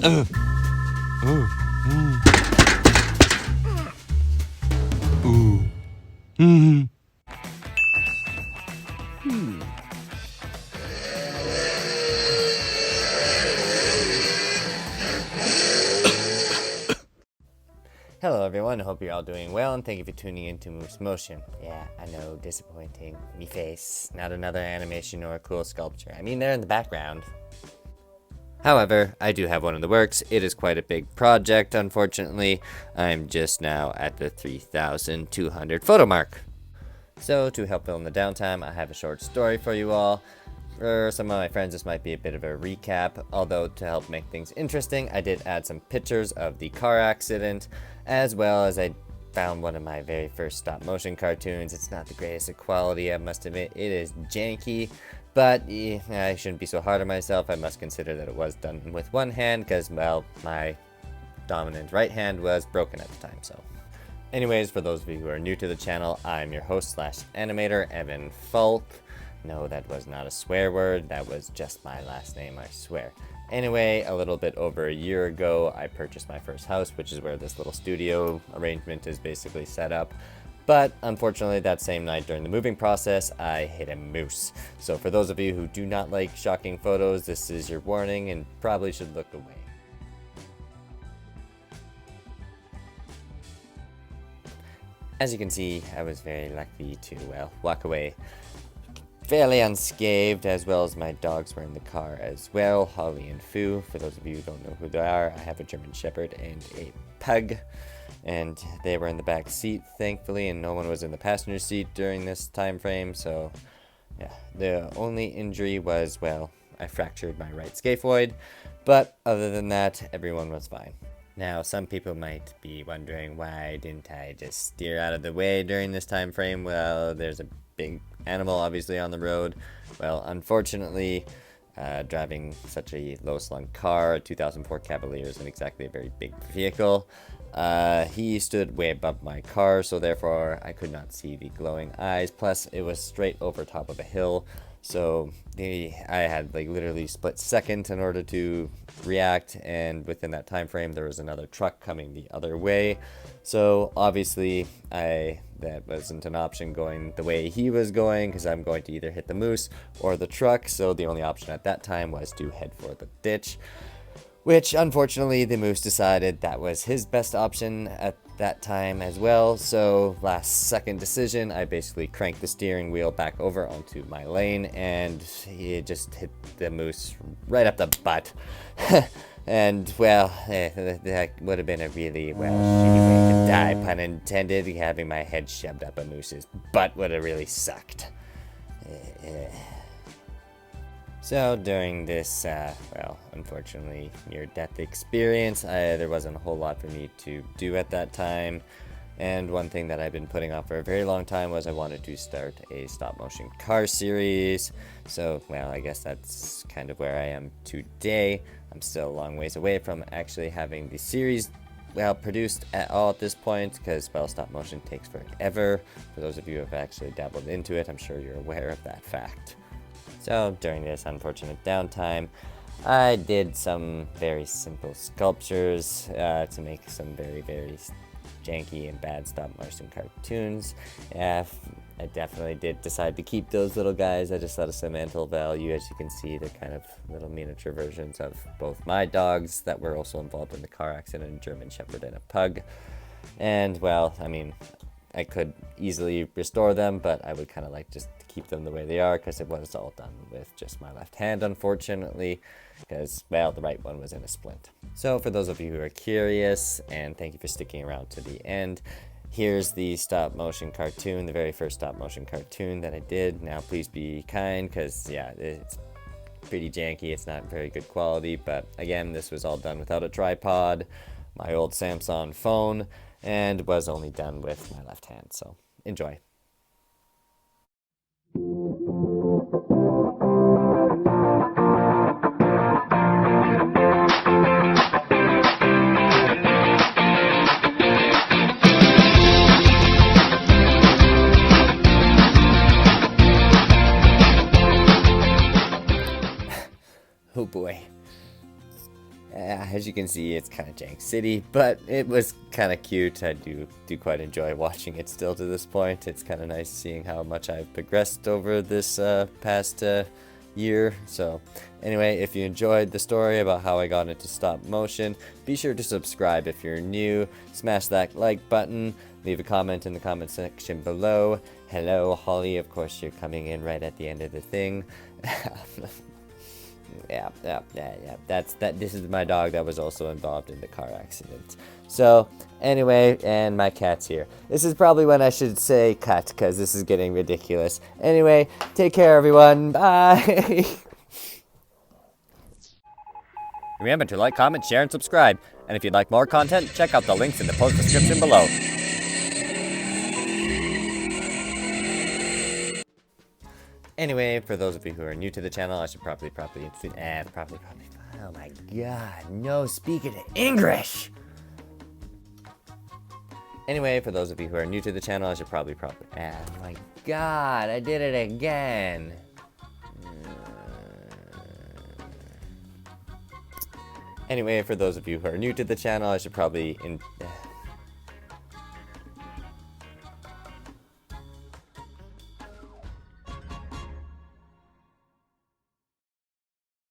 Hello everyone, hope you're all doing well, and thank you for tuning in to Moose Motion. Yeah, I know, disappointing. Me face, not another animation or a cool sculpture. I mean, they're in the background. However, I do have one in the works. It is quite a big project, unfortunately. I'm just now at the 3,200 photo mark. So, to help fill in the downtime, I have a short story for you all. For some of my friends, this might be a bit of a recap, although to help make things interesting, I did add some pictures of the car accident, as well as I found one of my very first stop motion cartoons. It's not the greatest of quality, I must admit. It is janky, but I shouldn't be so hard on myself. I must consider that it was done with one hand, because, well, my dominant right hand was broken at the time, so. Anyways, for those of you who are new to the channel, I'm your host / animator, Evan Falk. No, that was not a swear word, that was just my last name, I swear. Anyway, a little bit over a year ago, I purchased my first house, which is where this little studio arrangement is basically set up. But unfortunately, that same night during the moving process, I hit a moose. So for those of you who do not like shocking photos, this is your warning and probably should look away. As you can see, I was very lucky to, well, walk away fairly unscathed, as well as my dogs were in the car as well, Holly and Foo. For those of you who don't know who they are, I have a German Shepherd and a pug, and they were in the back seat, thankfully, and no one was in the passenger seat during this time frame. So yeah, the only injury was, well, I fractured my right scaphoid, but other than that, everyone was fine. Now, some people might be wondering, why didn't I just steer out of the way during this time frame? Well, there's a big animal obviously on the road. Well, unfortunately, driving such a low-slung car, a 2004 Cavalier, isn't exactly a very big vehicle. He stood way above my car, so therefore I could not see the glowing eyes. Plus, it was straight over top of a hill, so I had like literally split second in order to react, and within that time frame there was another truck coming the other way. So obviously that wasn't an option going the way he was going, because I'm going to either hit the moose or the truck. So the only option at that time was to head for the ditch, which unfortunately the moose decided that was his best option at that time as well. So last second decision, I basically cranked the steering wheel back over onto my lane, and he just hit the moose right up the butt. And well, that would have been a really, well, shitty way to die, pun intended. Having my head shoved up a moose's butt would have really sucked. So during this, well, unfortunately, near-death experience, there wasn't a whole lot for me to do at that time. And one thing that I've been putting off for a very long time was I wanted to start a stop-motion car series. So, well, I guess that's kind of where I am today. I'm still a long ways away from actually having the series, well, produced at all at this point, because, well, stop-motion takes forever. For those of you who have actually dabbled into it, I'm sure you're aware of that fact. So during this unfortunate downtime, I did some very simple sculptures to make some very, very janky and bad stop motion cartoons. I definitely did decide to keep those little guys. I just thought of sentimental value. As you can see, they're kind of little miniature versions of both my dogs that were also involved in the car accident, a German Shepherd and a pug. And well, I mean, I could easily restore them, but I would kind of like just to keep them the way they are, because it was all done with just my left hand, unfortunately, because, well, the right one was in a splint. So for those of you who are curious, and thank you for sticking around to the end, here's the stop motion cartoon, the very first stop motion cartoon that I did. Now please be kind, because yeah, it's pretty janky, it's not very good quality, but again, this was all done without a tripod, my old Samsung phone, and was only done with my left hand, so enjoy. Oh boy. As you can see, it's kind of jank city, but it was kind of cute. I do quite enjoy watching it still to this point. It's kind of nice seeing how much I've progressed over this past year. So anyway, if you enjoyed the story about how I got into stop motion, be sure to subscribe if you're new, smash that like button, leave a comment in the comment section below. Hello, Holly, of course you're coming in right at the end of the thing. Yeah. This is my dog that was also involved in the car accident. So anyway, and my cat's here. This is probably when I should say cut, because this is getting ridiculous. Anyway, take care everyone, bye! Remember to like, comment, share, and subscribe. And if you'd like more content, check out the links in the post description below. Anyway, for those of you who are new to the channel, I should probably, oh my god, no speaking English! Anyway, for those of you who are new to the channel, I should probably, oh my god, I did it again! Anyway, for those of you who are new to the channel, I should probably,